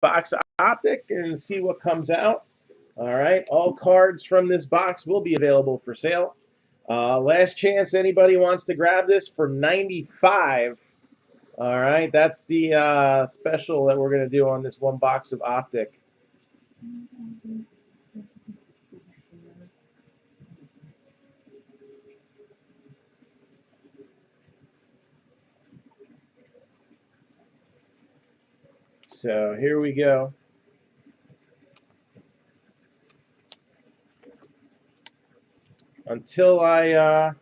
box of oPTIC and see what comes out. All right, all cards from this box will be available for sale. Last chance, anybody wants to grab this for 95. All right, that's the special that we're going to do on this one box of oPTIC. So here we go. Until I, how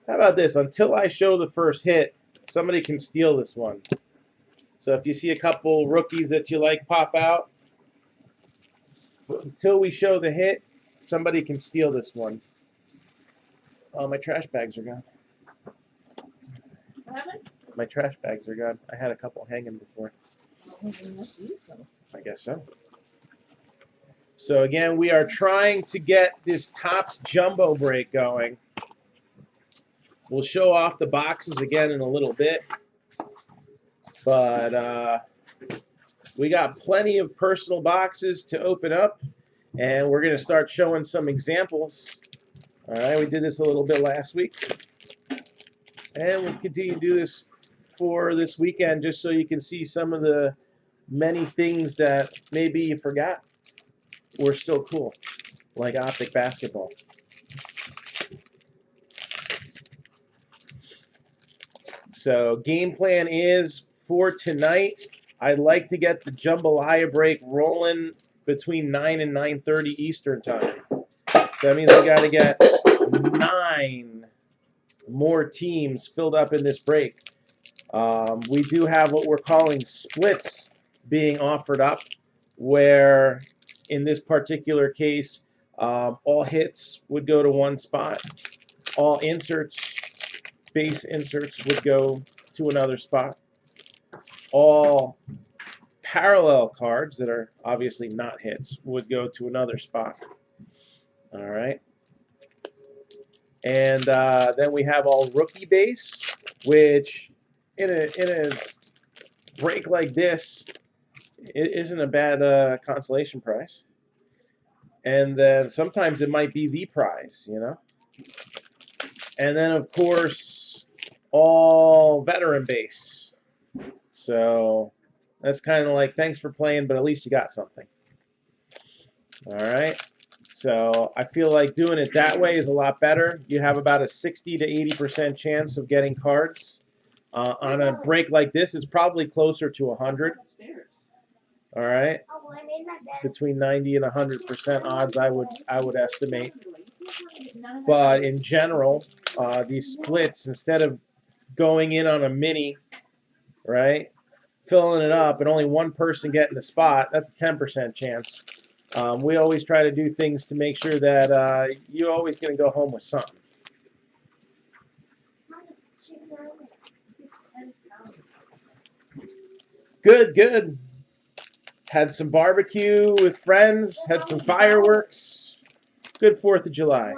about this? Until I show the first hit, somebody can steal this one. So if you see a couple rookies that you like pop out, until we show the hit, somebody can steal this one. Oh, my trash bags are gone. What happened? My trash bags are gone. I had a couple hanging before. I guess so. So again, we are trying to get this Topps Jumbo break going. We'll show off the boxes again in a little bit. But we got plenty of personal boxes to open up. And we're going to start showing some examples. All right, we did this a little bit last week. And we'll continue to do this for this weekend just so you can see some of the many things that maybe you forgot were still cool, like oPTIC basketball. So game plan is for tonight, I'd like to get the jambalaya break rolling between 9 and 9:30 Eastern time. So that means we got to get 9 more teams filled up in this break. We do have what we're calling splits being offered up, where in this particular case, all hits would go to one spot. All inserts, base inserts, would go to another spot. All parallel cards that are obviously not hits would go to another spot. All right. And then we have all rookie base, which in a break like this, it isn't a bad consolation prize. And then sometimes it might be the prize, you know. And then, of course, all veteran base. So that's kind of like, thanks for playing, but at least you got something. All right. So I feel like doing it that way is a lot better. You have about a 60 to 80% chance of getting cards. On a break like this, it's probably closer to 100. All right. Between 90 and 100% odds, I would estimate. But in general, these splits, instead of going in on a mini, right, filling it up and only one person getting the spot, that's a 10% chance. We always try to do things to make sure that you're always going to go home with something. Good, good. Had some barbecue with friends, had some fireworks. Good 4th of July.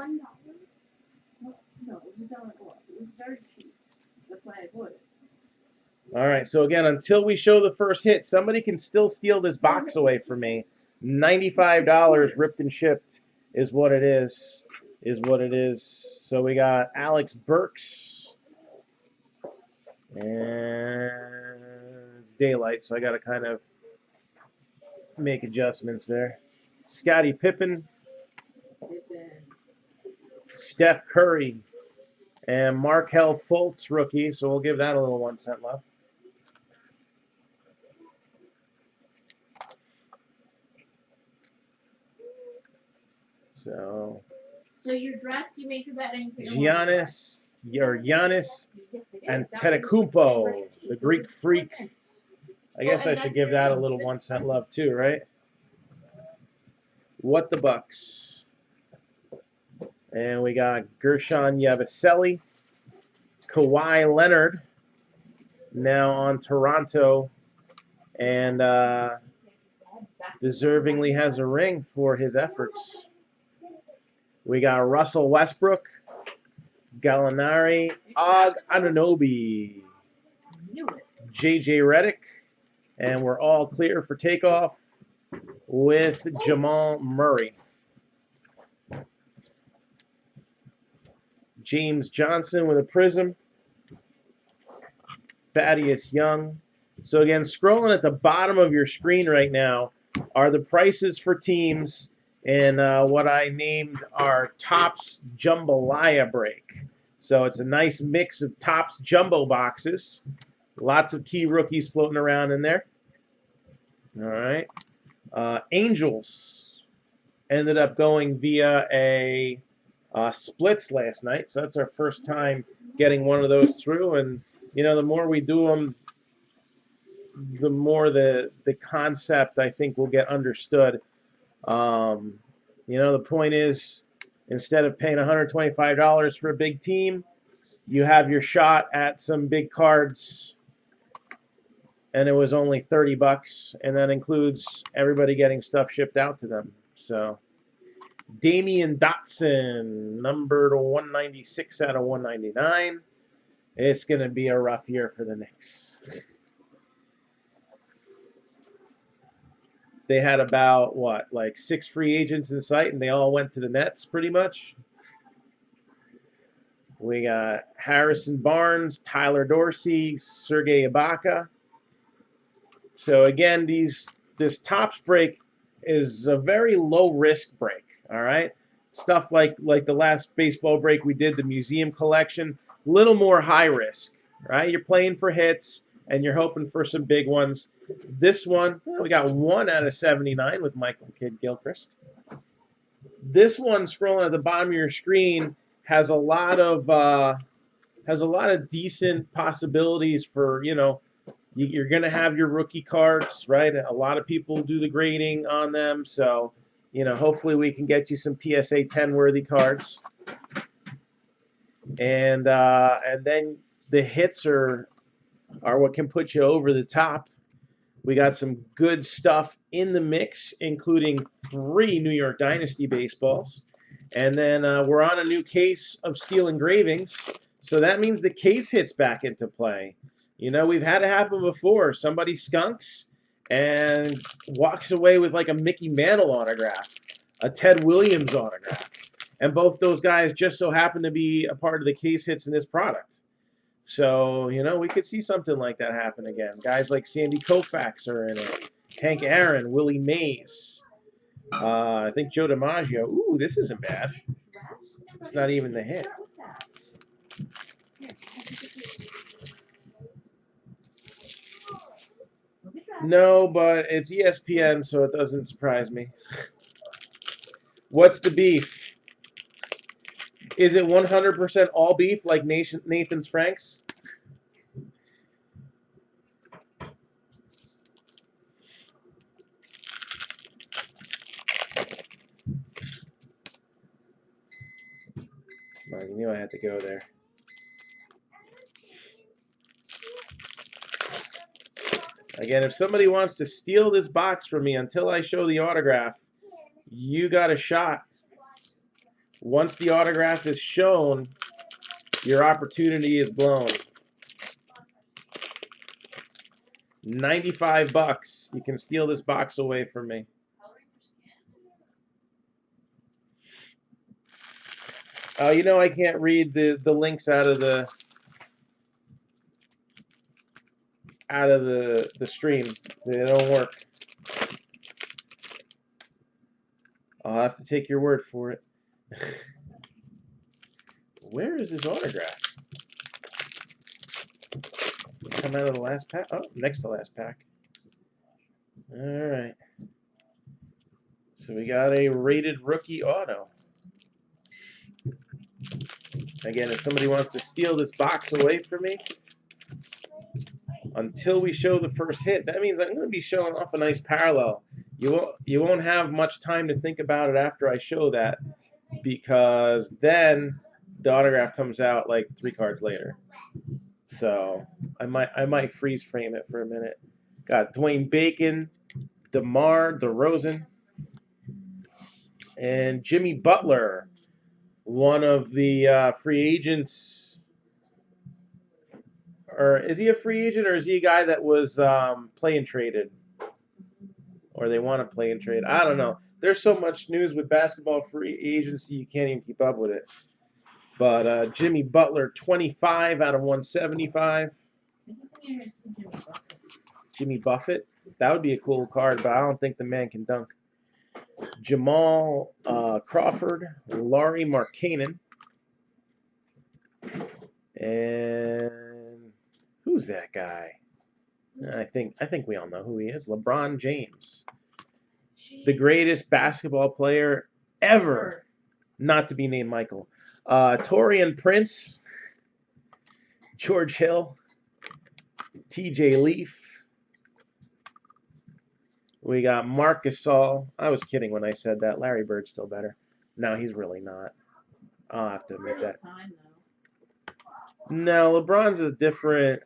All right, so again, until we show the first hit, somebody can still steal this box away from me. $95 ripped and shipped is what it is. So we got Alex Burks. And it's daylight, so I got to kind of make adjustments there. Scottie Pippen. Steph Curry. And Markelle Fultz, rookie, so we'll give that a little 1 cent left. So you're dressed, you make your bed, and you Giannis Antetokounmpo, the Greek freak. I guess I should give that a little 1 cent love too, right? What the Bucks. And we got Gershon Yabusele, Kawhi Leonard, now on Toronto, and deservingly has a ring for his efforts. We got Russell Westbrook, Gallinari, Anunoby, JJ Redick, and we're all clear for takeoff with Jamal Murray. James Johnson with a prism. Thaddeus Young. So again, scrolling at the bottom of your screen right now are the prices for teams in what I named our Topps Jambalaya break. So it's a nice mix of Topps jumbo boxes. Lots of key rookies floating around in there. All right. Angels ended up going via a splits last night. So that's our first time getting one of those through. And, you know, the more we do them, the more the concept, I think, will get understood. You know, the point is, instead of paying $125 for a big team, you have your shot at some big cards, and it was only $30, and that includes everybody getting stuff shipped out to them. So, Damian Dotson, number to 196 out of 199. It's going to be a rough year for the Knicks. They had about, what, like 6 free agents in sight, and they all went to the Nets pretty much. We got Harrison Barnes, Tyler Dorsey, Serge Ibaka. So again, this Topps break is a very low risk break. All right, stuff like the last baseball break we did, the museum collection, a little more high risk. Right, you're playing for hits and you're hoping for some big ones. This one, we got 1 out of 79 with Michael Kidd-Gilchrist. This one, scrolling at the bottom of your screen, has a lot of decent possibilities for, you know, you're going to have your rookie cards, right? A lot of people do the grading on them, so, you know, hopefully we can get you some PSA 10 worthy cards. And then the hits are what can put you over the top. We got some good stuff in the mix, including 3 New York Dynasty baseballs. And then we're on a new case of steel engravings. So that means the case hits back into play. You know, we've had it happen before. Somebody skunks and walks away with like a Mickey Mantle autograph, a Ted Williams autograph. And both those guys just so happen to be a part of the case hits in this product. So, you know, we could see something like that happen again. Guys like Sandy Koufax are in it. Hank Aaron, Willie Mays. I think Joe DiMaggio. Ooh, this isn't bad. It's not even the hit. No, but it's ESPN, so it doesn't surprise me. What's the beef? Is it 100% all beef like Nathan's Franks? Come on, you knew I had to go there. Again, if somebody wants to steal this box from me until I show the autograph, you got a shot. Once the autograph is shown, your opportunity is blown. $95. You can steal this box away from me. You know I can't read the links out of the stream. They don't work. I'll have to take your word for it. Where is this autograph? Come out of the last pack? Oh, next to last pack. All right. So we got a rated rookie auto. Again, if somebody wants to steal this box away from me, until we show the first hit, that means I'm going to be showing off a nice parallel. You won't have much time to think about it after I show that, because then the autograph comes out like 3 cards later. So I might freeze frame it for a minute. Got Dwayne Bacon, DeMar DeRozan, and Jimmy Butler, one of the free agents. Or is he a free agent, or is he a guy that was playing traded? or they want to play and trade. I don't know. There's so much news with basketball free agency, you can't even keep up with it. But Jimmy Butler, 25 out of 175. Jimmy Buffett. That would be a cool card, but I don't think the man can dunk. Jamal Crawford, Laurie Markkanen, and who's that guy? I think we all know who he is. LeBron James, the greatest basketball player ever, not to be named Michael. Torian Prince, George Hill, T.J. Leaf. We got Marc Gasol. I was kidding when I said that. Larry Bird's still better. No, he's really not. I'll have to admit that. No, LeBron's a different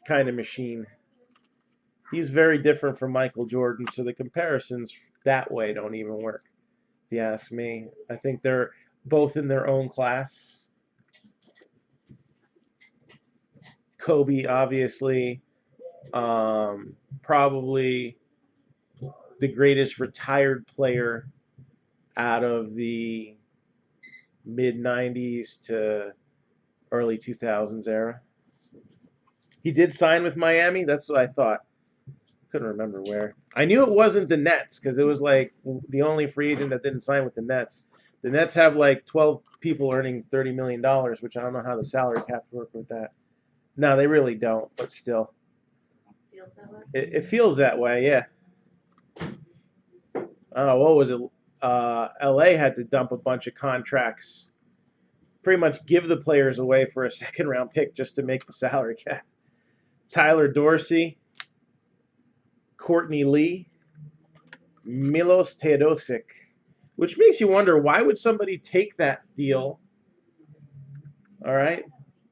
kind of machine. He's very different from Michael Jordan, so the comparisons that way don't even work, if you ask me. I think they're both in their own class. Kobe, obviously, probably the greatest retired player out of the mid-90s to early 2000s era. He did sign with Miami. That's what I thought. Couldn't remember where. I knew it wasn't the Nets because it was like the only free agent that didn't sign with the Nets. The Nets have like 12 people earning $30 million, which I don't know how the salary cap work with that. No, they really don't, but still. It feels that way, yeah. What was it? LA had to dump a bunch of contracts, pretty much give the players away for a second-round pick just to make the salary cap. Tyler Dorsey, Courtney Lee, Milos Teodosic, which makes you wonder, why would somebody take that deal? All right,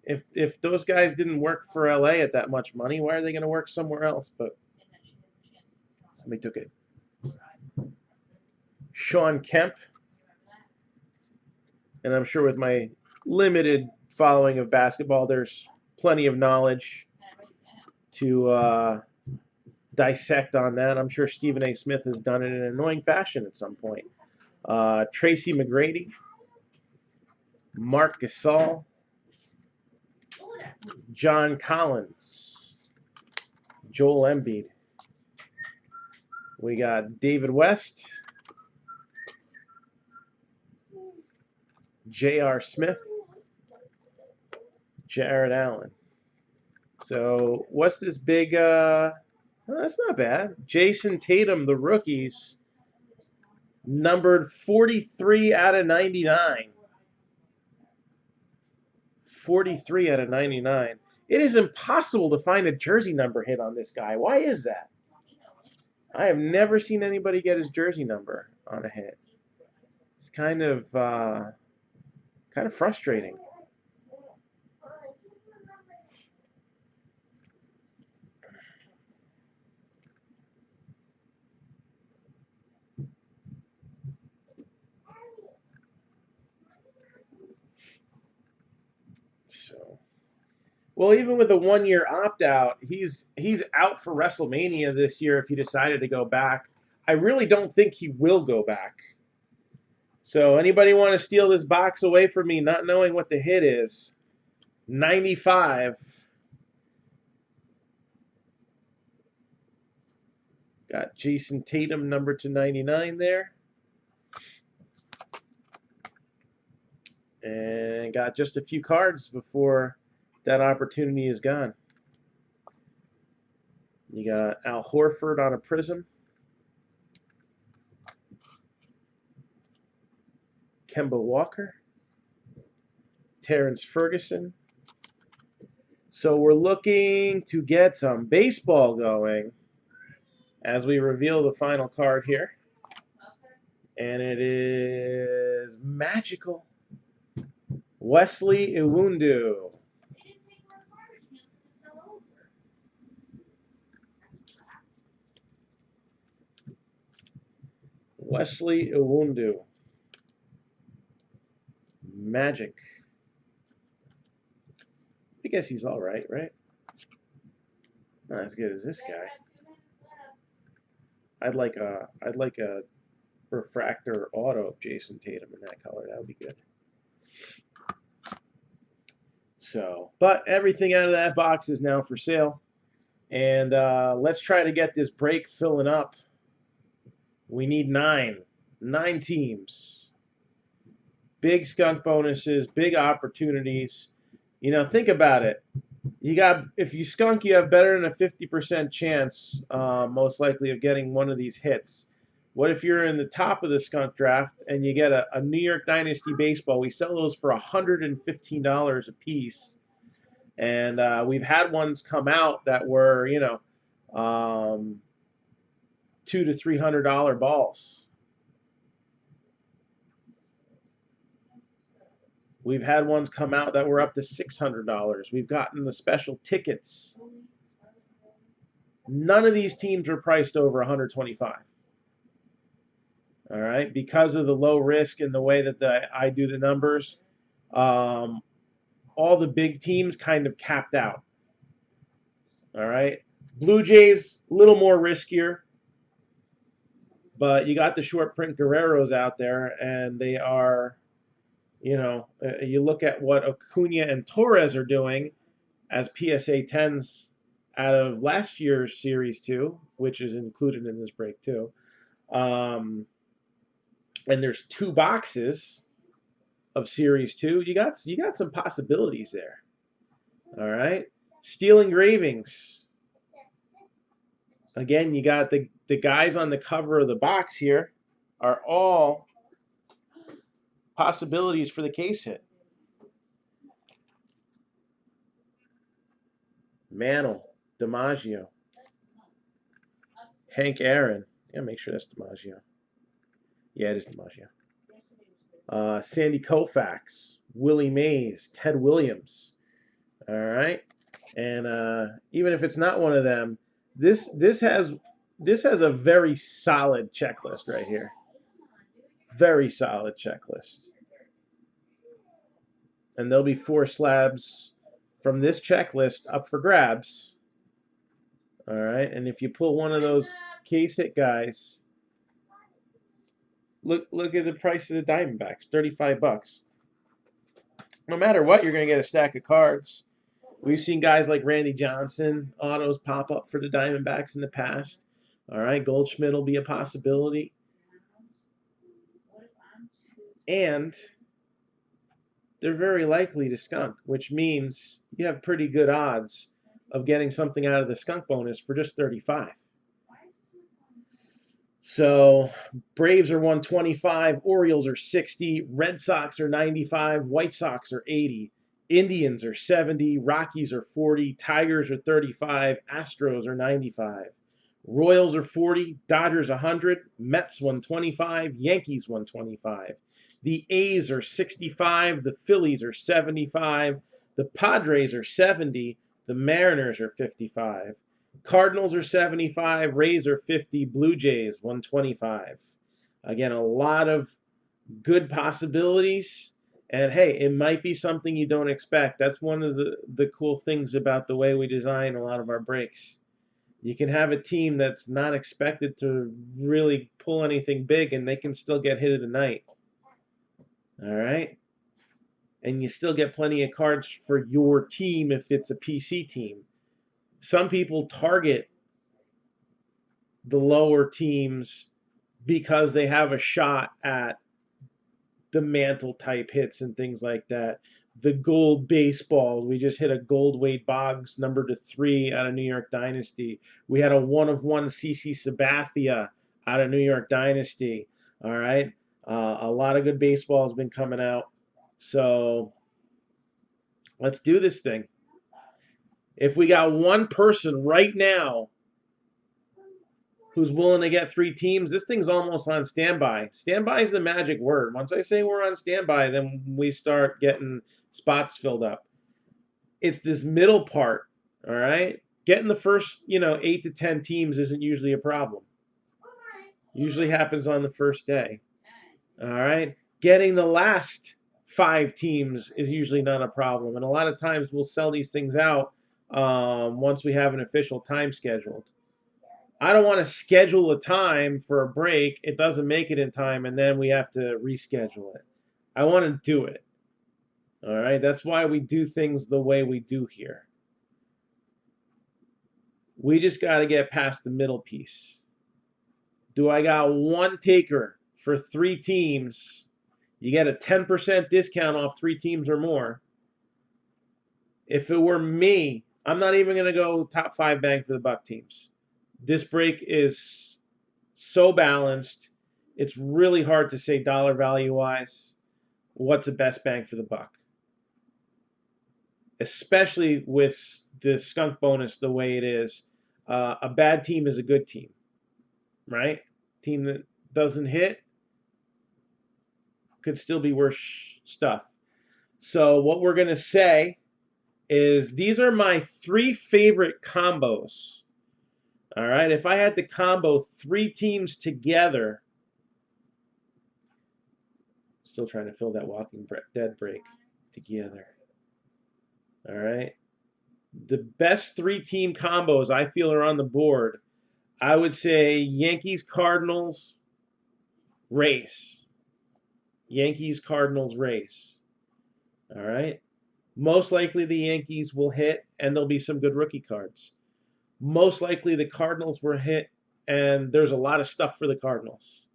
if those guys didn't work for LA at that much money, why are they going to work somewhere else? But somebody took it. Sean Kemp, and I'm sure with my limited following of basketball, there's plenty of knowledge to dissect on that. I'm sure Stephen A. Smith has done it in an annoying fashion at some point. Tracy McGrady, Marc Gasol, John Collins, Joel Embiid. We got David West, J.R. Smith, Jared Allen. So what's this big, that's not bad. Jason Tatum, the rookies, numbered 43 out of 99. 43 out of 99. It is impossible to find a jersey number hit on this guy. Why is that? I have never seen anybody get his jersey number on a hit. It's kind of frustrating. So, well, even with a 1-year opt-out, he's out for WrestleMania this year if he decided to go back. I really don't think he will go back. So anybody want to steal this box away from me not knowing what the hit is? 95. Got Jason Tatum number to 99 there. And got just a few cards before that opportunity is gone. You got Al Horford on a prism. Kemba Walker. Terrence Ferguson. So we're looking to get some baseball going as we reveal the final card here. And it is magical. Wesley Iwundu. Wesley Iwundu. Magic. I guess he's all right, right? Not as good as this guy. I'd like a refractor auto of Jason Tatum in that color. That would be good. So, but everything out of that box is now for sale. And let's try to get this break filling up. We need 9 teams. Big skunk bonuses, big opportunities. You know, think about it. If you skunk, you have better than a 50% chance, most likely, of getting one of these hits. What if you're in the top of the skunk draft and you get a New York Dynasty baseball? We sell those for $115 a piece, and we've had ones come out that were, you know, $200 to $300 balls. We've had ones come out that were up to $600. We've gotten the special tickets. None of these teams are priced over 125. All right, because of the low risk and the way that I do the numbers, all the big teams kind of capped out. All right, Blue Jays a little more riskier, but you got the short print Guerreros out there, and they are, you know, you look at what Acuna and Torres are doing as PSA 10s out of last year's Series 2, which is included in this break too. And there's 2 boxes of Series 2. You got some possibilities there. All right. Steel engravings. Again, you got the guys on the cover of the box here are all possibilities for the case hit. Mantle, DiMaggio, Hank Aaron. Yeah, make sure that's DiMaggio. Yeah, it is DiMaggio. Sandy Koufax, Willie Mays, Ted Williams. All right, and even if it's not one of them, this has a very solid checklist right here. Very solid checklist, and there'll be 4 slabs from this checklist up for grabs. All right, and if you pull one of those case hit guys, look at the price of the Diamondbacks, $35. No matter what, you're going to get a stack of cards. We've seen guys like Randy Johnson autos pop up for the Diamondbacks in the past. All right, Goldschmidt will be a possibility. And they're very likely to skunk, which means you have pretty good odds of getting something out of the skunk bonus for just 35. So Braves are 125, Orioles are 60, Red Sox are 95, White Sox are 80, Indians are 70, Rockies are 40, Tigers are 35, Astros are 95, Royals are 40, Dodgers 100, Mets 125, Yankees 125. The A's are 65, the Phillies are 75, the Padres are 70, the Mariners are 55. Cardinals are 75, Rays are 50, Blue Jays 125. Again, a lot of good possibilities. And hey, it might be something you don't expect. That's one of the cool things about the way we design a lot of our breaks. You can have a team that's not expected to really pull anything big, and they can still get hit of the night. All right? And you still get plenty of cards for your team if it's a PC team. Some people target the lower teams because they have a shot at the mantle type hits and things like that. The gold baseball, we just hit a gold Wade Boggs number /3 out of New York Dynasty. We had a 1/1 CC Sabathia out of New York Dynasty. All right, a lot of good baseball has been coming out. So let's do this thing. If we got one person right now who's willing to get 3 teams, this thing's almost on standby. Standby is the magic word. Once I say we're on standby, then we start getting spots filled up. It's this middle part, all right? Getting the first, 8 to 10 teams isn't usually a problem. Usually happens on the first day, all right? Getting the last 5 teams is usually not a problem. And a lot of times we'll sell these things out once we have an official time scheduled. I don't want to schedule a time for a break. It doesn't make it in time, and then we have to reschedule it. I want to do it. All right, that's why we do things the way we do here. We just got to get past the middle piece. Do I got one taker for 3 teams? You get a 10% discount off 3 teams or more. If it were me, I'm not even going to go top 5 bang for the buck teams. This break is so balanced. It's really hard to say dollar value wise what's the best bang for the buck. Especially with the skunk bonus the way it is. A bad team is a good team, right? Team that doesn't hit could still be worse stuff. So what we're going to say is these are my 3 favorite combos. All right, if I had to combo 3 teams together, still trying to fill that Walking Dead break together. All right, the best 3-team combos I feel are on the board. I would say Yankees, Cardinals, Rays. Yankees, Cardinals, Rays. All right. Most likely the Yankees will hit, and there'll be some good rookie cards. Most likely the Cardinals will hit, and there's a lot of stuff for the Cardinals.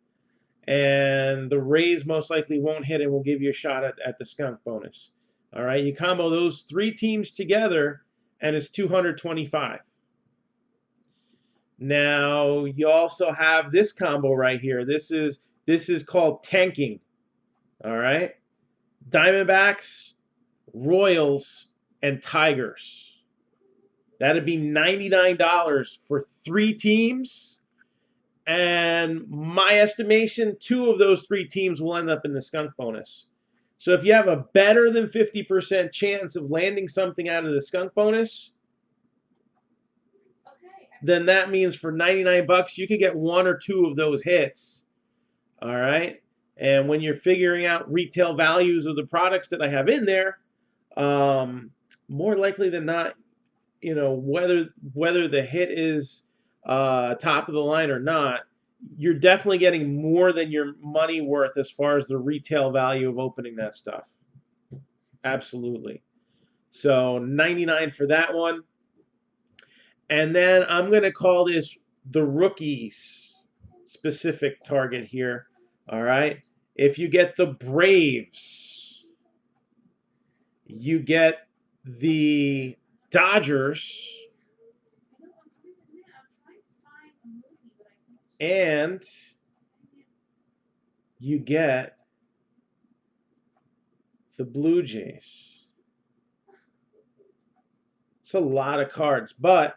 And the Rays most likely won't hit and will give you a shot at the skunk bonus. All right. You combo those 3 teams together, and it's 225. Now you also have this combo right here. This is called tanking. All right. Diamondbacks, Royals, and Tigers. That'd be $99 for 3 teams. And my estimation, 2 of those 3 teams will end up in the skunk bonus. So if you have a better than 50% chance of landing something out of the skunk bonus, then that means for 99 bucks, you could get 1 or 2 of those hits. All right. And when you're figuring out retail values of the products that I have in there, more likely than not, you know, whether the hit is top of the line or not, you're definitely getting more than your money worth as far as the retail value of opening that stuff. Absolutely. So 99 for that one. And then I'm going to call this the rookies specific target here. All right. If you get the Braves, you get the Dodgers, and you get the Blue Jays. It's a lot of cards, but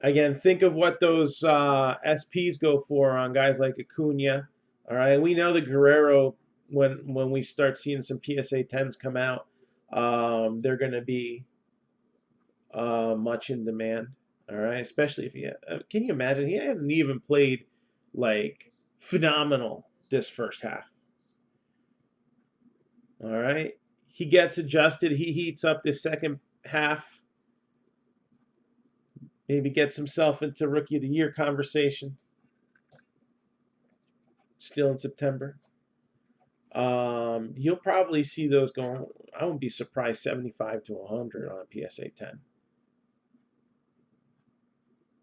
again, think of what those SPs go for on guys like Acuna. All right, we know the Guerrero, when we start seeing some PSA 10s come out, they're going to be much in demand. All right, especially if can you imagine? He hasn't even played like phenomenal this first half. All right, he gets adjusted. He heats up this second half. Maybe gets himself into Rookie of the Year conversation. Still in September. You'll probably see those going. I wouldn't be surprised 75 to 100 on a PSA 10.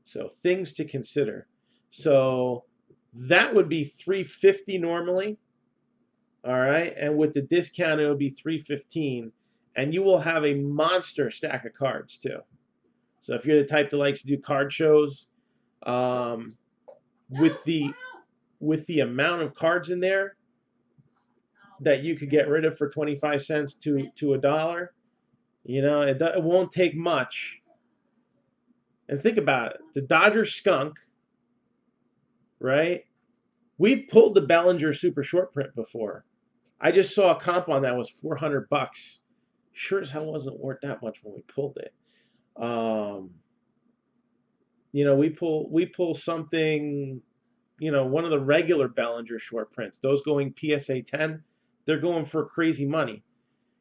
So things to consider. So that would be 350 normally. All right, and with the discount, it would be 315, and you will have a monster stack of cards too. So if you're the type that likes to do card shows, with the amount of cards in there that you could get rid of for 25 cents to $1, you know, it won't take much. And think about it: the Dodgers skunk, right? We've pulled the Bellinger super short print before. I just saw a comp on that was $400. Sure as hell wasn't worth that much when we pulled it. You know, we pull something, you know, one of the regular Bellinger short prints. Those going PSA 10, they're going for crazy money.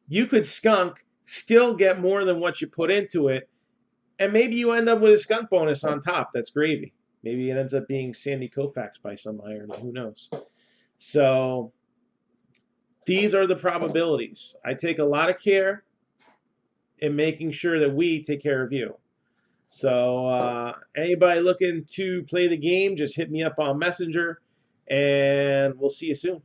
You could skunk, still get more than what you put into it, and maybe you end up with a skunk bonus on top. That's gravy. Maybe it ends up being Sandy Koufax by some irony. Who knows? So these are the probabilities. I take a lot of care in making sure that we take care of you. So anybody looking to play the game, just hit me up on Messenger, and we'll see you soon.